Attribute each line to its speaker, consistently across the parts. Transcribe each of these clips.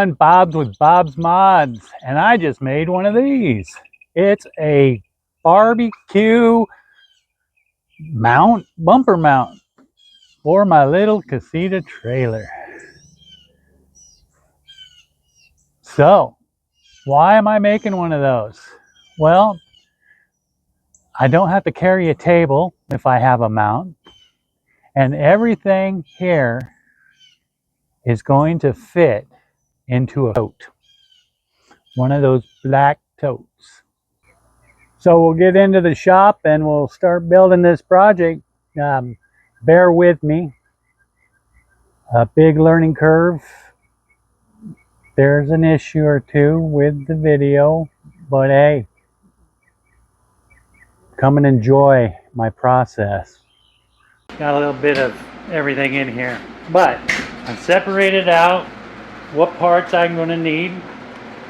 Speaker 1: Bob's with Bob's Mods, and I just made one of these. It's a barbecue bumper mount for my little casita trailer. So, why am I making one of those? Well, I don't have to carry a table if I have a mount, and everything here is going to fit into a tote. One of those black totes. So we'll get into the shop and we'll start building this project. Bear with me. A big learning curve. There's an issue or two with the video, but hey, come and enjoy my process. Got a little bit of everything in here, but I separated out what parts I'm going to need.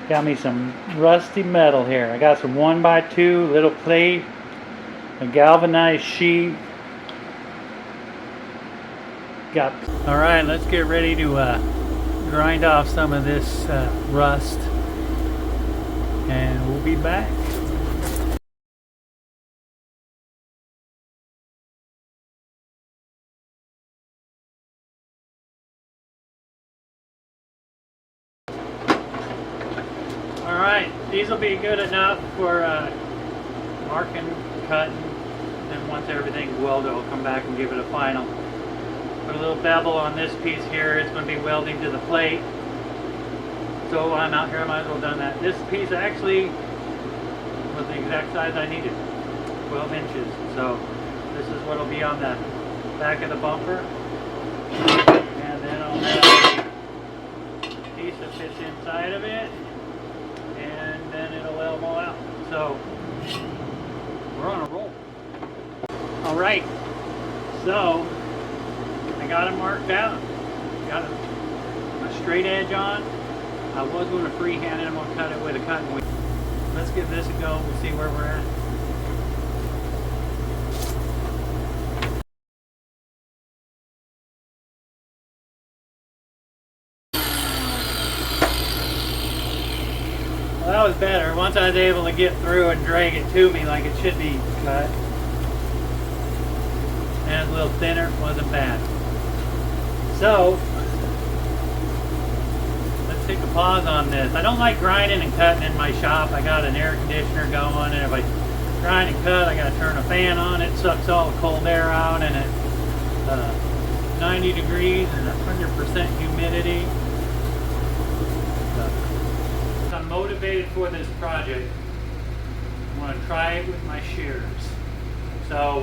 Speaker 1: Got me some rusty metal here. I got some 1x2 little plate, a galvanized sheet. All right, let's get ready to grind off some of this rust, and we'll be back. All right, these will be good enough for marking, cutting, and once everything's welded, I'll come back and give it a final. Put a little bevel on this piece here. It's going to be welding to the plate. So while I'm out here, I might as well done that. This piece actually was the exact size I needed, 12 inches. So this is what will be on the back of the bumper. And then I'll have a piece that fits inside of it. And then it'll elbow out. So we're on a roll. All right. So I got it marked out. Got a straight edge on. I was going to freehand it. I'm going to cut it with a cutting wheel. Let's give this a go. We'll see where we're at. Well, that was better. Once I was able to get through and drag it to me like it should be cut. And it's a little thinner. Wasn't bad. So let's take a pause on this. I don't like grinding and cutting in my shop. I got an air conditioner going, and if I grind and cut, I got to turn a fan on. It sucks all the cold air out, and it's 90 degrees and 100% humidity. So I'm motivated for this project. I want to try it with my shears. So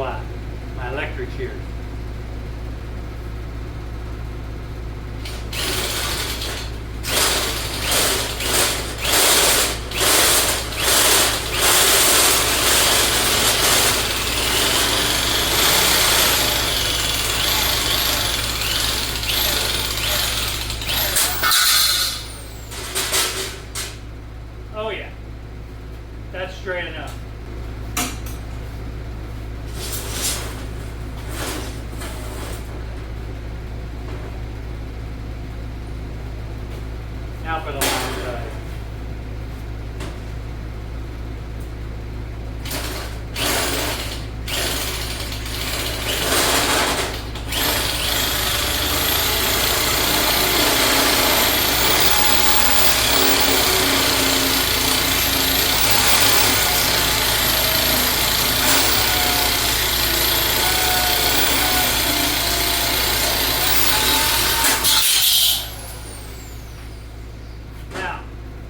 Speaker 1: my electric shears. Oh yeah, that's straight enough. Now for the long side.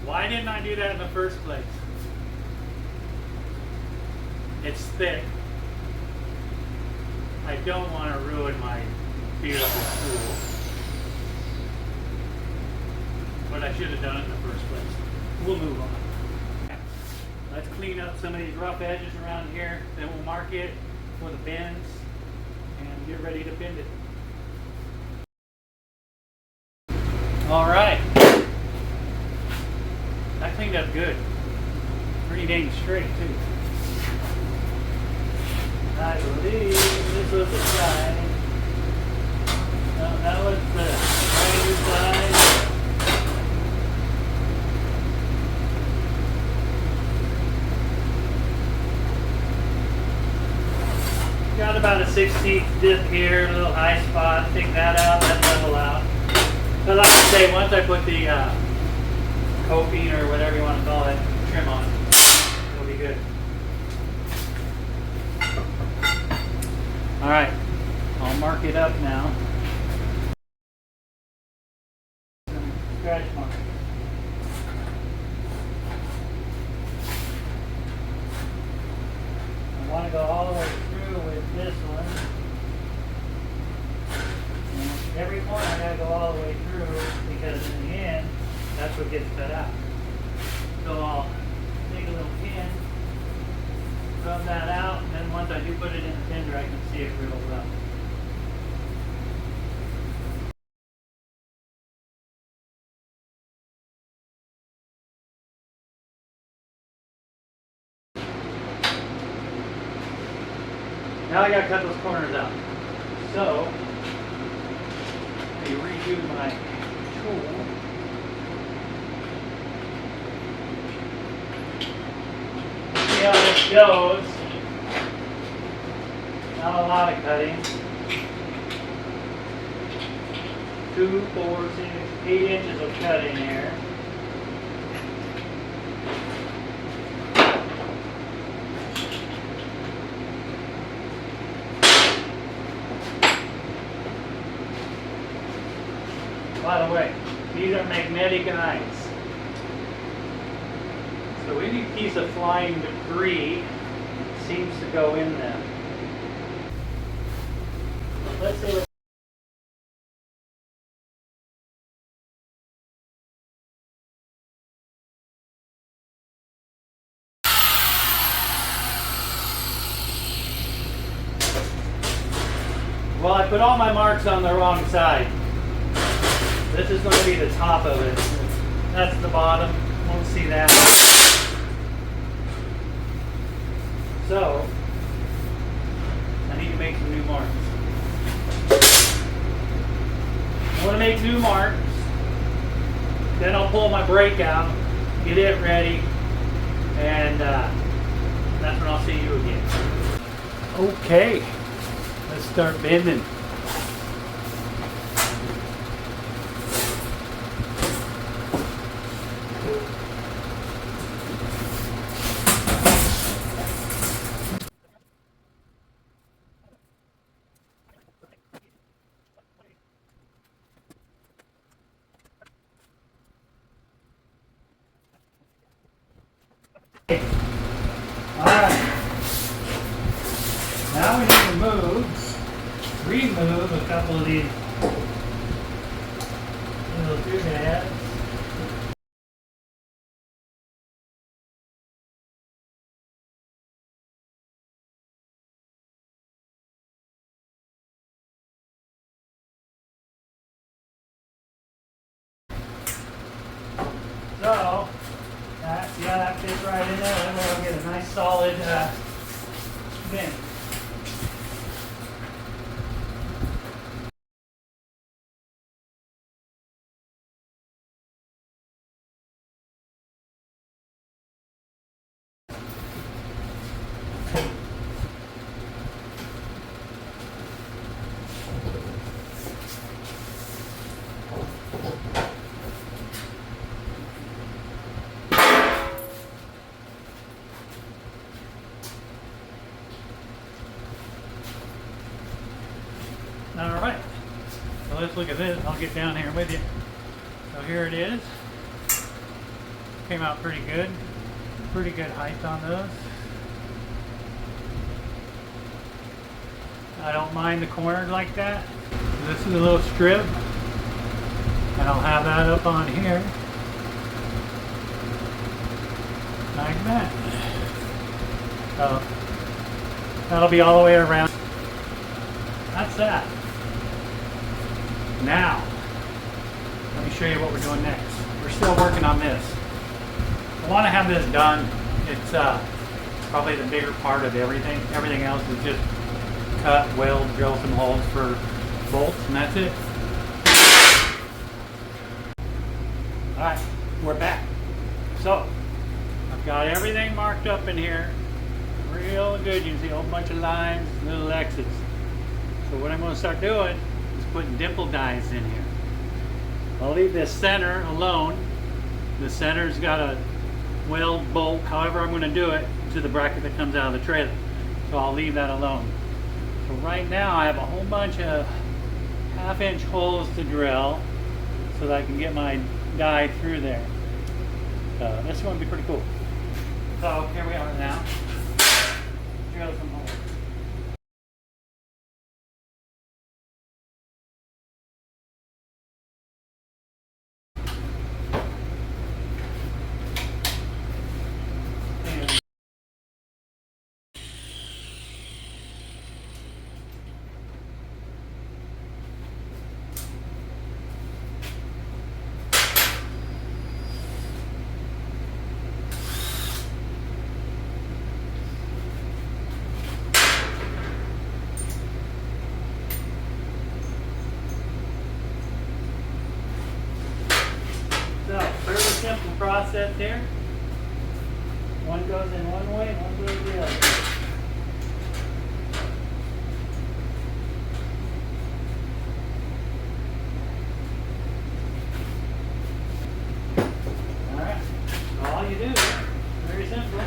Speaker 1: Why didn't I do that in the first place? It's thick. I don't want to ruin my beautiful tool. But I should have done it in the first place. We'll move on. Let's clean up some of these rough edges around here. Then we'll mark it for the bends and get ready to bend it. All right. That cleaned up good. Pretty dang straight too. I believe this was the side. No, that was the right side. about a 1/16 dip here, a little high spot. Take that out, that level out. But like I say, once I put the coping or whatever you want to call it, trim on, it'll be good. All right, I'll mark it up now. Scratch mark. I want to go all the way through with this one. And every corner I got to go all the way through because in the end, that's what gets cut out. So I'll take a little pin, rub that out, and then once I do put it in the tender, I can see it real well. Now I gotta cut those corners out. So, let me redo my tool. See how this goes. Not a lot of cutting. 2, 4, 6, 8 inches of cutting here. By the way, these are magnetic eyes. So any piece of flying debris seems to go in them. Let's see what well, I put all my marks on the wrong side. This is going to be the top of it. That's the bottom. Won't see that. So, I need to make some new marks. I want to make new marks. Then I'll pull my brake out, get it ready, and that's when I'll see you again. Okay, let's start bending. Alright, now we need to remove a couple of these little doodads. So, that fits right in there, and we'll get a nice solid bend. Alright, so let's look at this. I'll get down here with you. So here it is. Came out pretty good. Pretty good height on those. I don't mind the corners like that. This is a little strip. And I'll have that up on here. Like that. So that'll be all the way around. That's that. Now, let me show you what we're doing next. We're still working on this. I want to have this done. It's probably the bigger part of everything. Everything else is just cut, weld, drill some holes for bolts, and that's it. Alright, we're back. So, I've got everything marked up in here, real good. You can see a whole bunch of lines, little X's. So what I'm going to start doing is putting dimple dies in here. I'll leave this center alone. The center's got a weld bolt, however I'm going to do it, to the bracket that comes out of the trailer. So I'll leave that alone. So right now I have a whole bunch of 1/2-inch holes to drill so that I can get my die through there. This one will be pretty cool. So here we are now. Drill some holes. So, fairly simple process here. One goes in one way, one goes the other. Alright, all you do, very simple.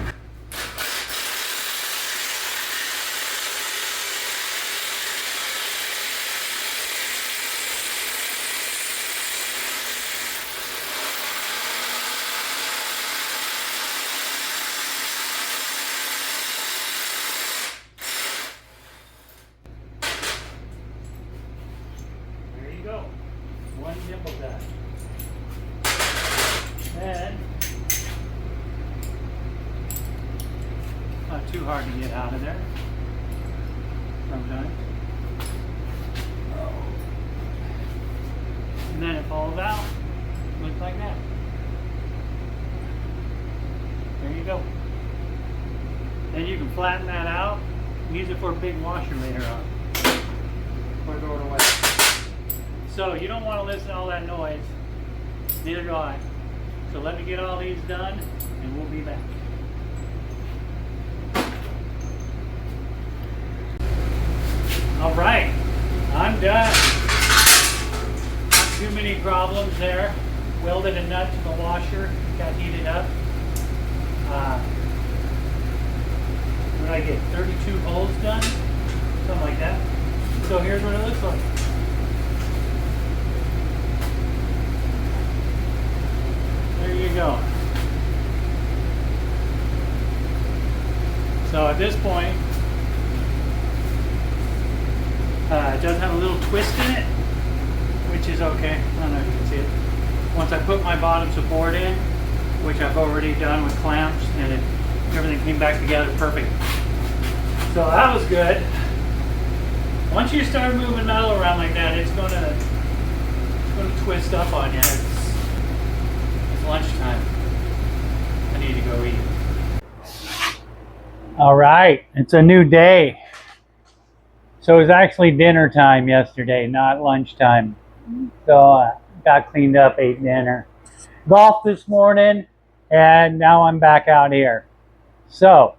Speaker 1: Go. One dimple die. And not too hard to get out of there sometimes. And then it falls out. Looks like that. There you go. Then you can flatten that out and use it for a big washer later on. Or throw it away. So you don't want to listen to all that noise, neither do I. So let me get all these done and we'll be back. All right, I'm done. Not too many problems there. Welded a nut to the washer, got heated up. What did I get? 32 holes done? Something like that. So here's what it looks like. There you go. So at this point, it does have a little twist in it, which is okay. I don't know if you can see it. Once I put my bottom support in, which I've already done with clamps, and everything came back together perfect. So that was good. Once you start moving metal around like that, it's gonna twist up on you. It's lunchtime. I need to go eat. All right, it's a new day. So it was actually dinner time yesterday, not lunchtime. So I got cleaned up, ate dinner. Golf this morning, and now I'm back out here. So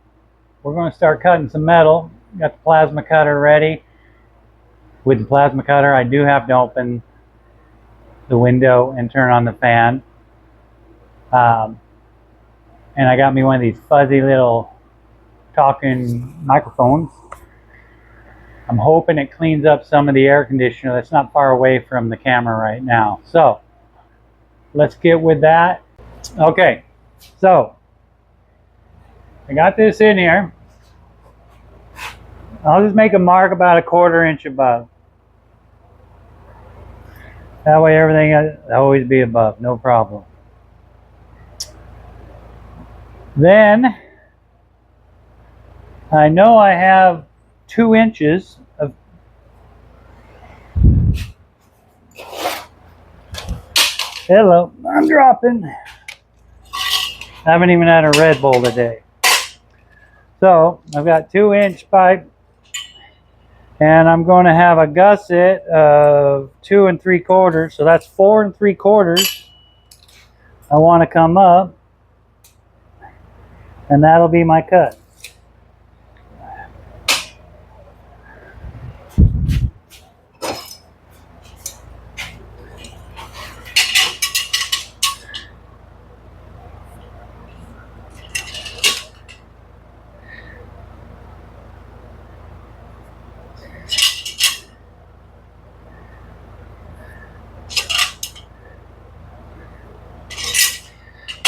Speaker 1: we're going to start cutting some metal. Got the plasma cutter ready. With the plasma cutter, I do have to open the window and turn on the fan. And I got me one of these fuzzy little talking microphones. I'm hoping it cleans up some of the air conditioner that's not far away from the camera right now. So let's get with that. Okay, so I got this in here. I'll just make a mark about a 1/4 inch above. That way everything will always be above, no problem. Then I know I have 2 inches of hello, I'm dropping. I haven't even had a Red Bull today. So I've got 2-inch pipe, and I'm going to have a gusset of 2 3/4. So that's 4 3/4. I want to come up, and that'll be my cut.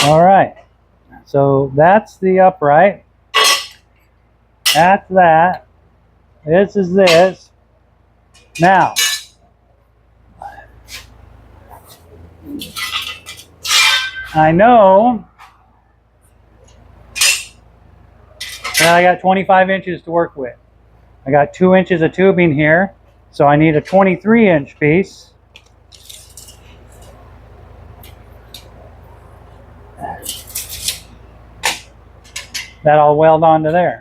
Speaker 1: All right, so that's the upright. That's that. This is this. Now, I know that I got 25 inches to work with. I got 2 inches of tubing here, so I need a 23-inch piece. That I'll weld onto there.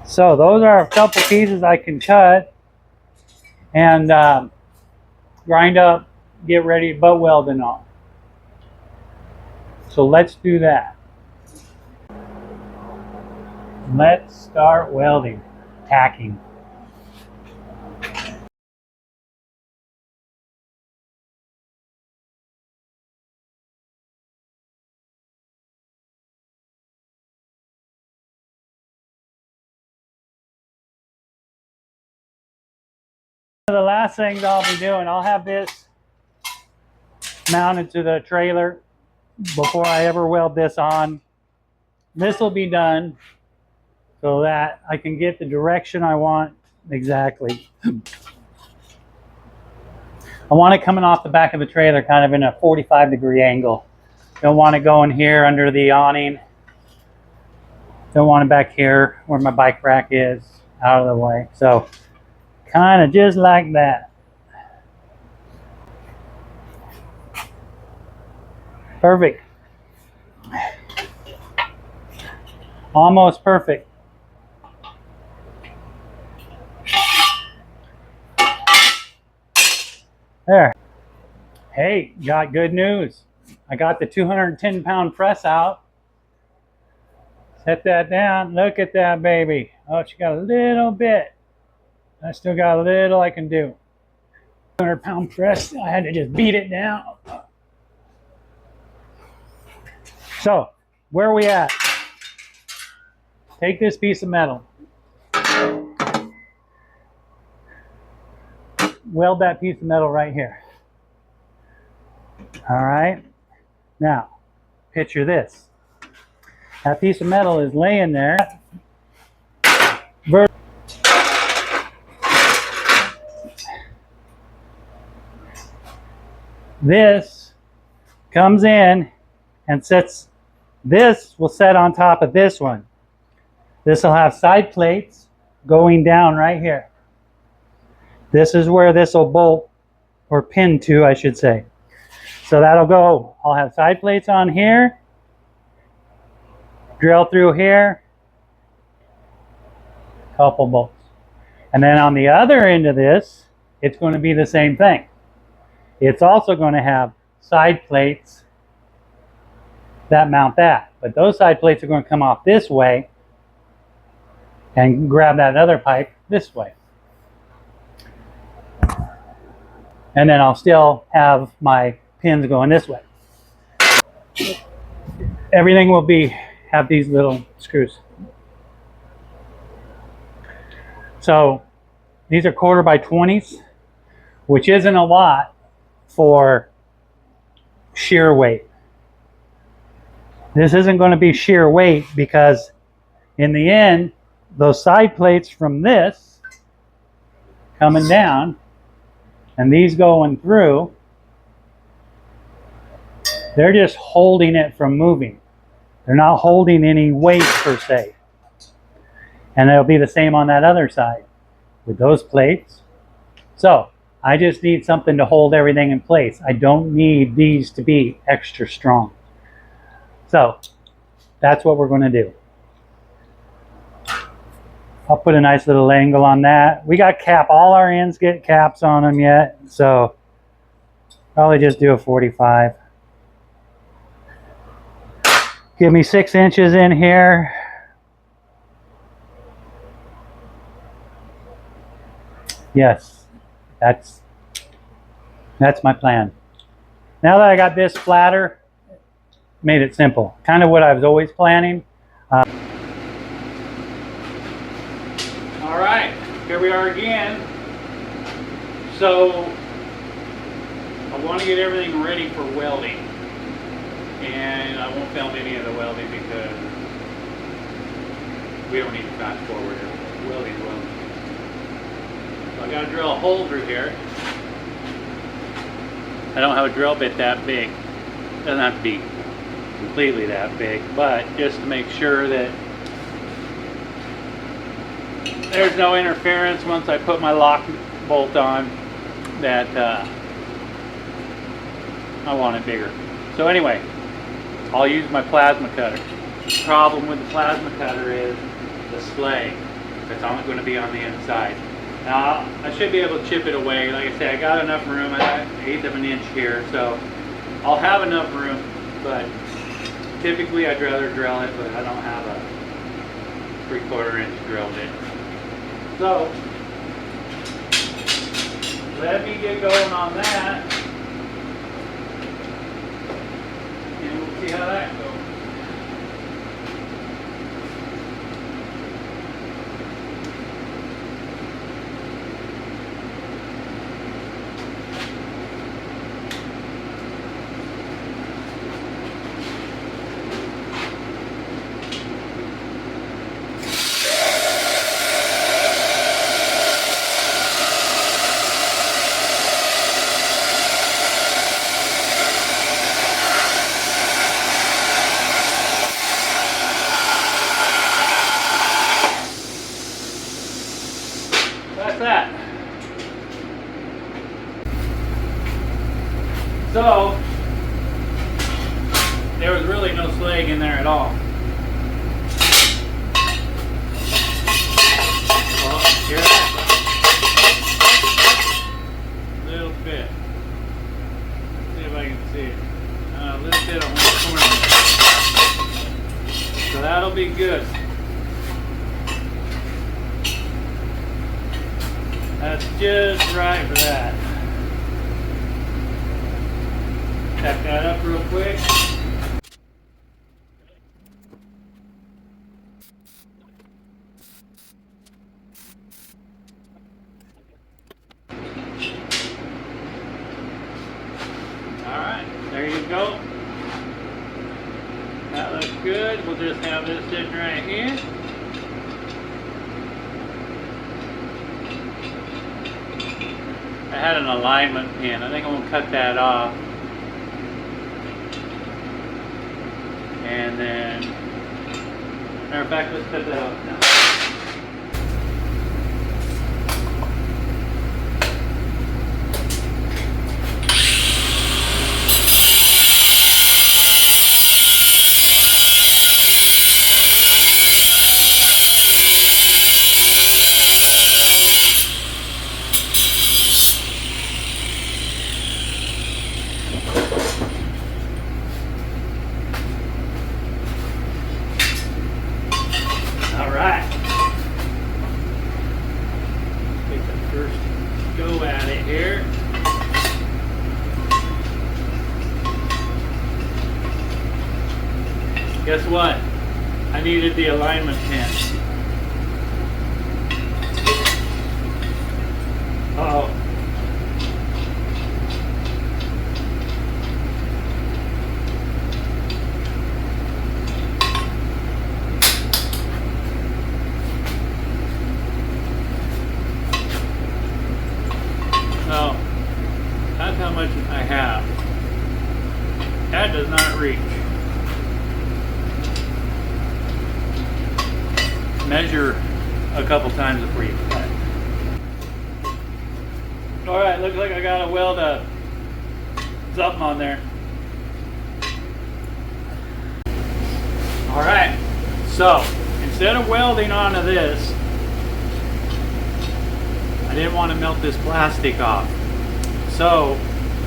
Speaker 1: So those are a couple pieces I can cut and grind up, get ready to butt weld and all. So let's do that. Let's start welding, tacking. The last things I'll be doing, I'll have this mounted to the trailer before I ever weld this on. This will be done so that I can get the direction I want exactly. I want it coming off the back of the trailer kind of in a 45-degree angle. Don't want it going here under the awning. Don't want it back here where my bike rack is, out of the way. So kind of just like that. Perfect. Almost perfect. There. Hey, got good news. I got the 210-pound press out. Set that down. Look at that baby. Oh, she got a little bit. I still got a little I can do. 200-pound press. I had to just beat it down. So, where are we at? Take this piece of metal. Weld that piece of metal right here. All right. Now, picture this. That piece of metal is laying there. This comes in and sits, this will set on top of this one. This will have side plates going down right here. This is where this will bolt, or pin to, I should say. So that'll go, I'll have side plates on here, drill through here, couple bolts. And then on the other end of this, it's going to be the same thing. It's also going to have side plates that mount that. But those side plates are going to come off this way and grab that other pipe this way. And then I'll still have my pins going this way. Everything will have these little screws. So these are 1/4 by 20s, which isn't a lot for shear weight. This isn't going to be shear weight because in the end, those side plates from this coming down and these going through, they're just holding it from moving. They're not holding any weight per se. And it'll be the same on that other side with those plates. So I just need something to hold everything in place. I don't need these to be extra strong. So that's what we're going to do. I'll put a nice little angle on that. We got all our ends get caps on them yet, so probably just do a 45. Give me 6 inches in here. Yes, that's my plan. Now that I got this flatter, made it simple. Kind of what I was always planning. All right, here we are again. So I want to get everything ready for welding, and I won't film any of the welding because we don't need to fast forward it. Welding. So I got to drill a hole through here. I don't have a drill bit that big. It doesn't have to be completely that big, but just to make sure that there's no interference once I put my lock bolt on, that I want it bigger. So anyway, I'll use my plasma cutter. The problem with the plasma cutter is the slag. It's only going to be on the inside. Now I should be able to chip it away. Like I said, I got enough room. I got 1/8 of an inch here, so I'll have enough room. But typically I'd rather drill it, but I don't have a 3/4 inch drill bit. So let me get going on that, and we'll see how that goes. That's that. So there was really no slag in there at all. Well, here it is. A little bit. See if I can see it. A little bit on one corner. So that'll be good. That's just right for that. Tap that up real quick. Alright, there you go. That looks good. We'll just have this sitting right here. I had an alignment pin. I think I'm going to cut that off. And then, matter of fact, let's cut that off now. Alright. Take the first go at it here. Guess what? I needed the alignment pin. Uh-oh. So, that's how much I have. That does not reach. Measure a couple times before you cut. Alright, looks like I got to weld something on there. Alright, so instead of welding onto this, I didn't want to melt this plastic off. So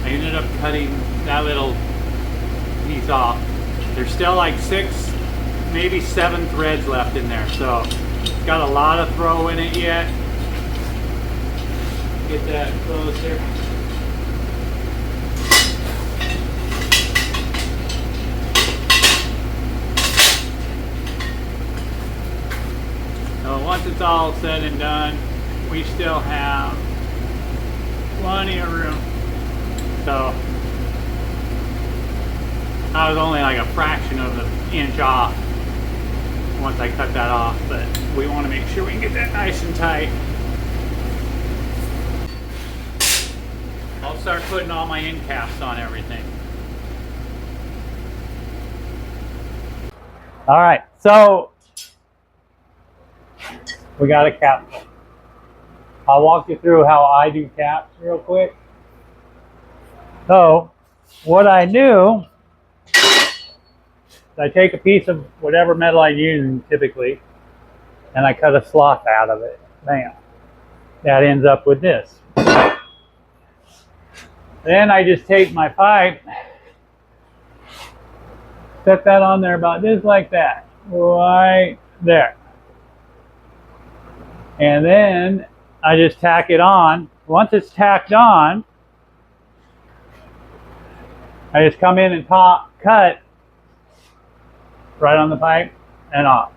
Speaker 1: I ended up cutting that little piece off. There's still like 6, maybe 7 threads left in there, so it's got a lot of throw in it yet. Get that closer. So once it's all said and done, we still have plenty of room. So I was only like a fraction of an inch off once I cut that off, but we want to make sure we can get that nice and tight. I'll start putting all my end caps on everything. All right, so we got a cap. I'll walk you through how I do caps real quick. So what I do, I take a piece of whatever metal I use typically, and I cut a slough out of it. Bam. That ends up with this. Then I just take my pipe, set that on there about just like that, right there. And then I just tack it on. Once it's tacked on, I just come in and cut right on the pipe and off.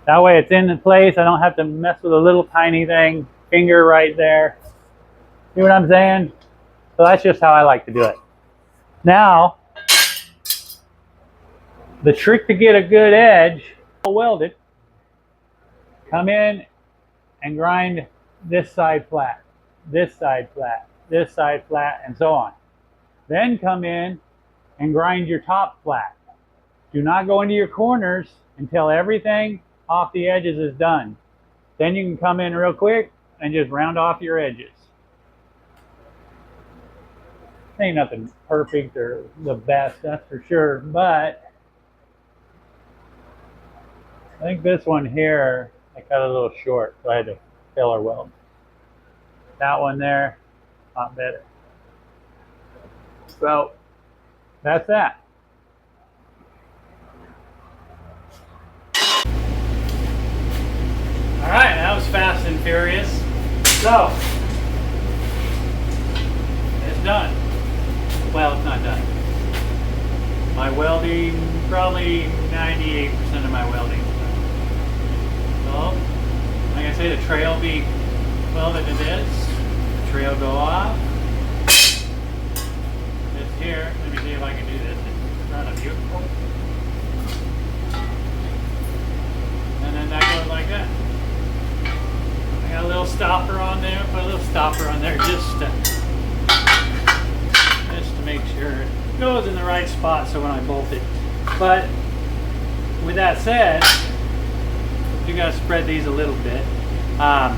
Speaker 1: That way it's in place. I don't have to mess with a little tiny thing, finger right there. See what I'm saying? So that's just how I like to do it. Now, the trick to get a good edge, weld it, come in and grind this side flat, this side flat, this side flat, and so on. Then come in and grind your top flat. Do not go into your corners until everything off the edges is done. Then you can come in real quick and just round off your edges. Ain't nothing perfect or the best, that's for sure, but I think this one here, I cut a little short, so I had to filler weld. That one there, not better. So, that's that. Alright, that was fast and furious. So, it's done. Well, it's not done. My welding, probably 98% of my welding. So, like I say, the tray will be welded to this. The tray will go off. This here, let me see if I can do this in front of you. And then that goes like that. I got a little stopper on there, put a little stopper on there just to make sure it goes in the right spot so when I bolt it. But with that said, you gotta spread these a little bit. I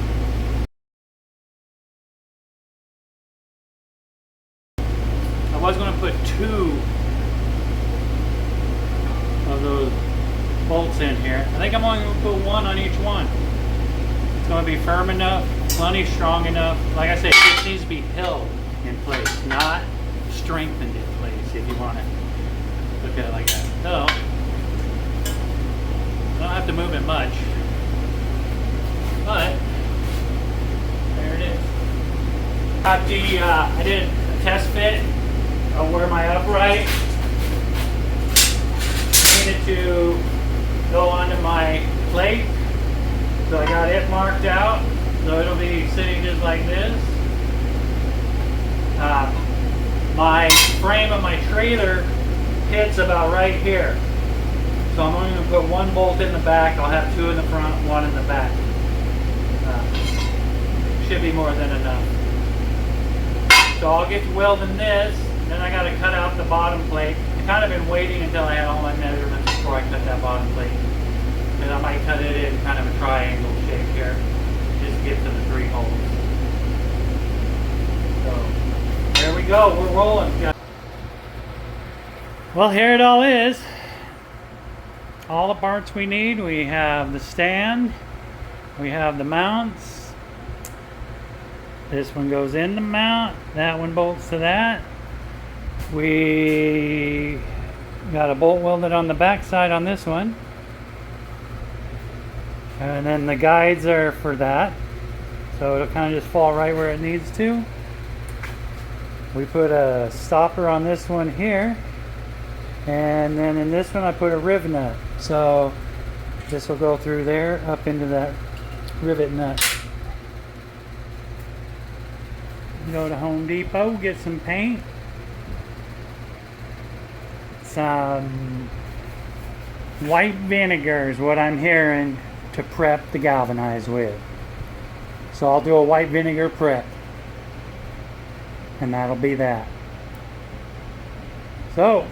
Speaker 1: was gonna put 2 of those bolts in here. I think I'm only gonna put 1 on each one. It's gonna be firm enough, plenty strong enough. Like I said, it needs to be held in place, not strengthened in place, if you want to look at it like that. So, I don't have to move it much, but there it is. Got the, I did a test fit of where my upright needed to go onto my plate. So I got it marked out, so it'll be sitting just like this. My frame of my trailer hits about right here. So I'm only going to put 1 bolt in the back. I'll have 2 in the front, 1 in the back. Should be more than enough. So I'll get to welding this, then I got to cut out the bottom plate. I've kind of been waiting until I had all my measurements before I cut that bottom plate. And I might cut it in kind of a triangle shape here, just to get to the 3 holes. So there we go, we're rolling. Well, here it all is. All the parts we need. We have the stand, we have the mounts. This one goes in the mount, that one bolts to that. We got a bolt welded on the back side on this one. And then the guides are for that. So it'll kind of just fall right where it needs to. We put a stopper on this one here, and then in this one I put a rivet nut. So this will go through there up into that rivet nut. Go to Home Depot, get some paint, some white vinegar is what I'm hearing to prep the galvanize with. So I'll do a white vinegar prep, and that'll be that. So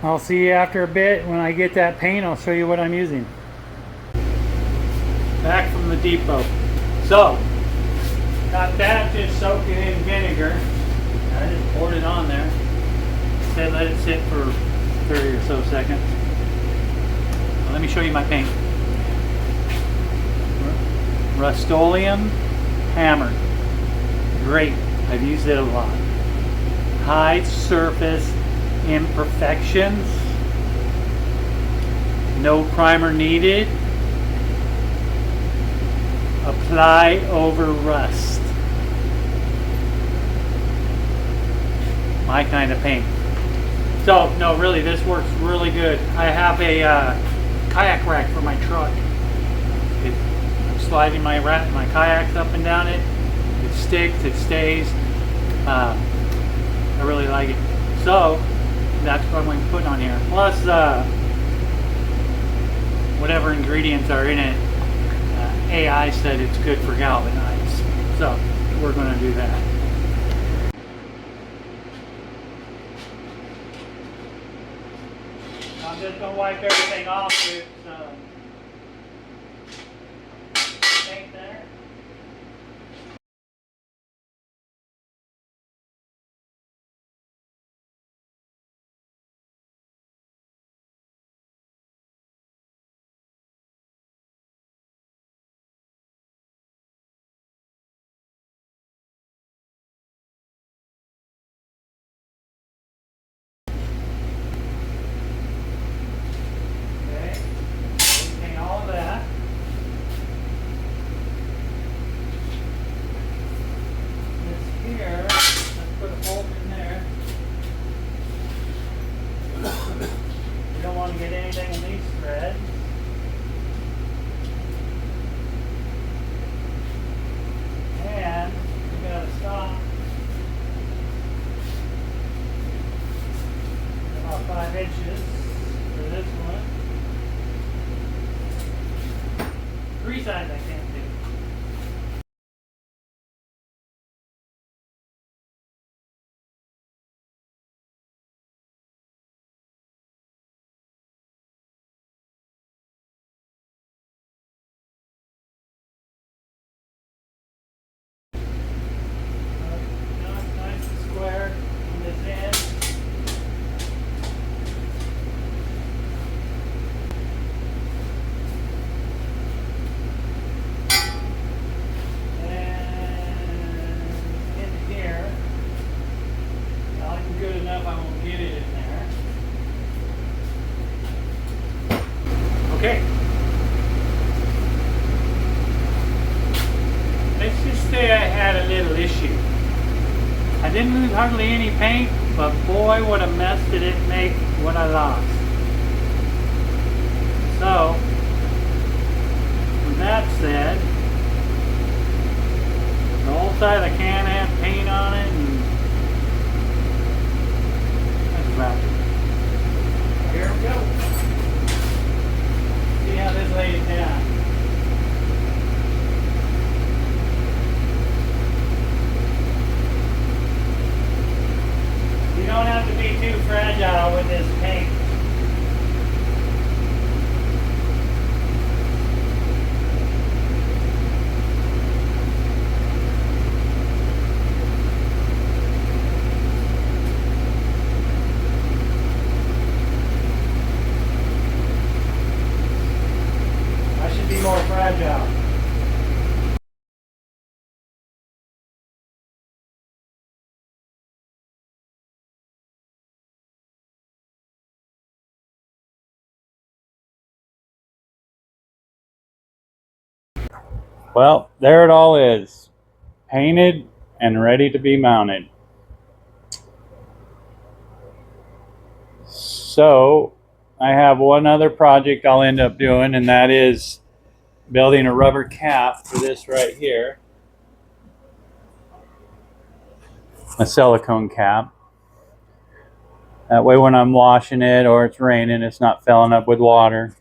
Speaker 1: I'll see you after a bit. When I get that paint, I'll show you what I'm using. Back from the depot. So got that just soaking in vinegar. I just poured it on there. Said let it sit for 30 or so seconds. Well, let me show you my paint. Rust-Oleum hammered. Great. I've used it a lot. Hide surface imperfections. No primer needed. Apply over rust. My kind of paint. So, no, really, this works really good. I have a kayak rack for my truck. I'm sliding my kayaks up and down it. It sticks, it stays. I really like it. So, that's what I'm going to put on here. Plus, whatever ingredients are in it, AI said it's good for galvanized. So, we're going to do that. I'm just going to wipe everything off with paint there. Get anything in these threads. And we got to stop about 5 inches for this one. 3 sides I can't do. Okay. Let's just say I had a little issue. I didn't lose hardly any paint, but boy, what a mess did it make what I lost. So, with that said, the whole side of the can had paint on it, and that's about it. Here we go. See how this lays down. You don't have to be too fragile with this paint. Well, there it all is, painted and ready to be mounted. So I have one other project I'll end up doing, and that is building a rubber cap for this right here, a silicone cap. That way when I'm washing it or it's raining, it's not filling up with water.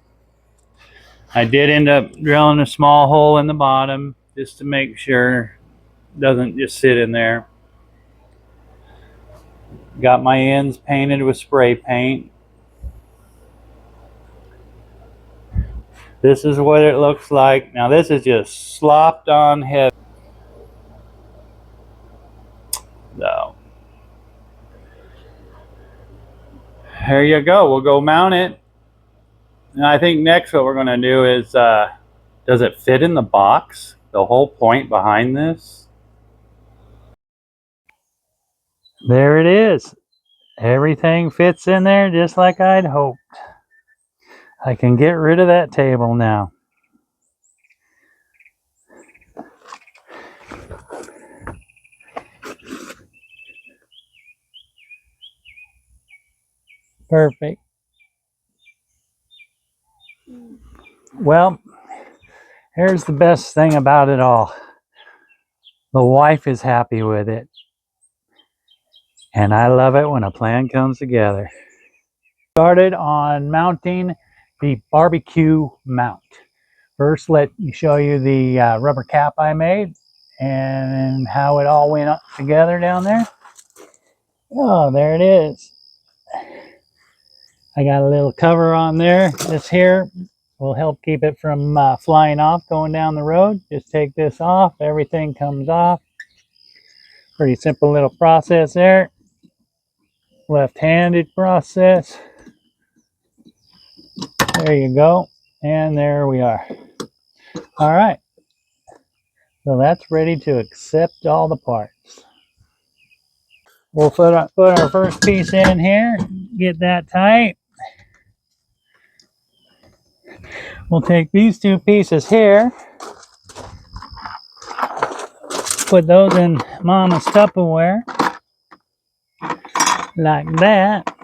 Speaker 1: I did end up drilling a small hole in the bottom just to make sure it doesn't just sit in there. Got my ends painted with spray paint. This is what it looks like. Now this is just slopped on heavy. So there you go. We'll go mount it. And I think next what we're going to do is, does it fit in the box? The whole point behind this? There it is. Everything fits in there just like I'd hoped. I can get rid of that table now. Perfect. Well, here's the best thing about it all. The wife is happy with it. And I love it when a plan comes together. Started on mounting the barbecue mount. First, let me show you the rubber cap I made and how it all went up together down there. Oh, there it is. I got a little cover on there. This here will help keep it from flying off going down the road. Just take this off, everything comes off. Pretty simple little process there. Left-handed process. There you go. And there we are. All right. So that's ready to accept all the parts. We'll put our first piece in here, get that tight. We'll take these two pieces here, put those in Mama's Tupperware, like that.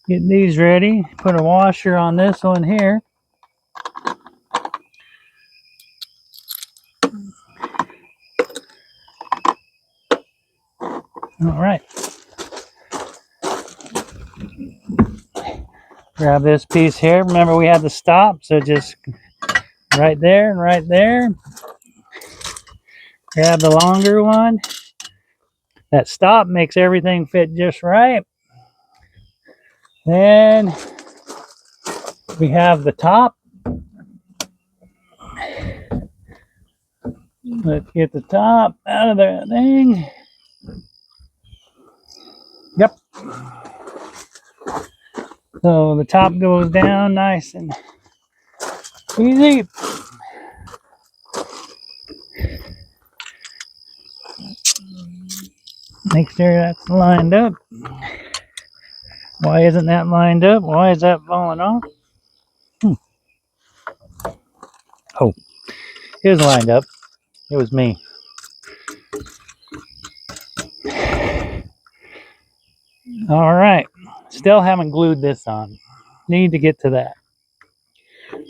Speaker 1: Get these ready, put a washer on this one here. All right. Grab this piece here. Remember we had the stop, so just right there and right there. Grab the longer one. That stop makes everything fit just right. Then we have the top. Let's get the top out of the thing. Yep. So the top goes down nice and easy. Make sure that's lined up. Why isn't that lined up? Why is that falling off? Oh, it was lined up. It was me. All right. Still haven't glued this on. Need to get to that.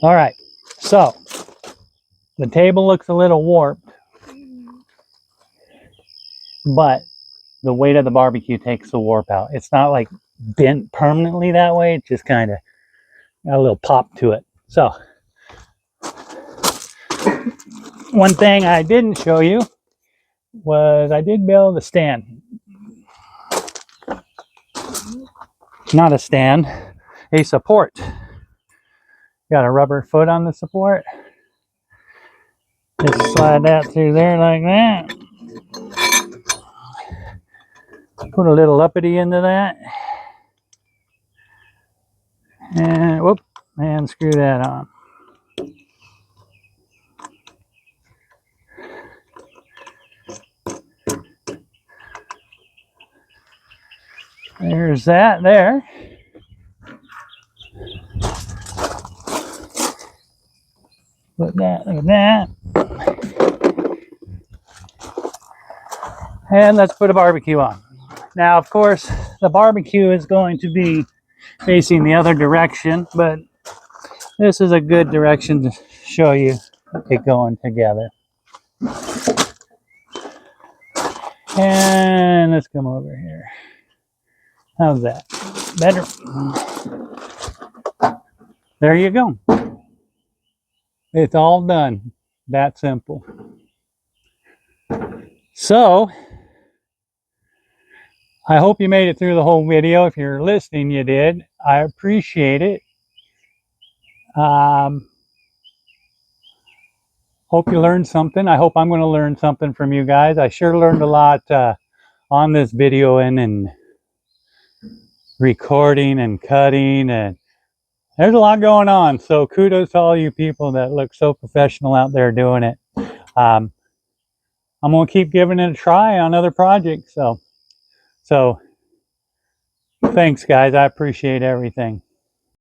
Speaker 1: All right. So the table looks a little warped, but the weight of the barbecue takes the warp out. It's not like bent permanently that way. It just kind of got a little pop to it. So one thing I didn't show you was I did build a stand. Not a stand, a support. Got a rubber foot on the support. Just slide that through there like that. Put a little uppity into that. And whoop, and screw that on. There's that there. put that, look at that. And let's put a barbecue on. Now, of course, the barbecue is going to be facing the other direction, but this is a good direction to show you it going together. And let's come over here. How's that? Better? There you go. It's all done. That simple. So, I hope you made it through the whole video. If you're listening, you did. I appreciate it. Hope you learned something. I hope I'm going to learn something from you guys. I sure learned a lot on this video and recording and cutting, and there's a lot going on. So kudos to all you people that look so professional out there doing it. I'm going to keep giving it a try on other projects. So thanks, guys. I appreciate everything.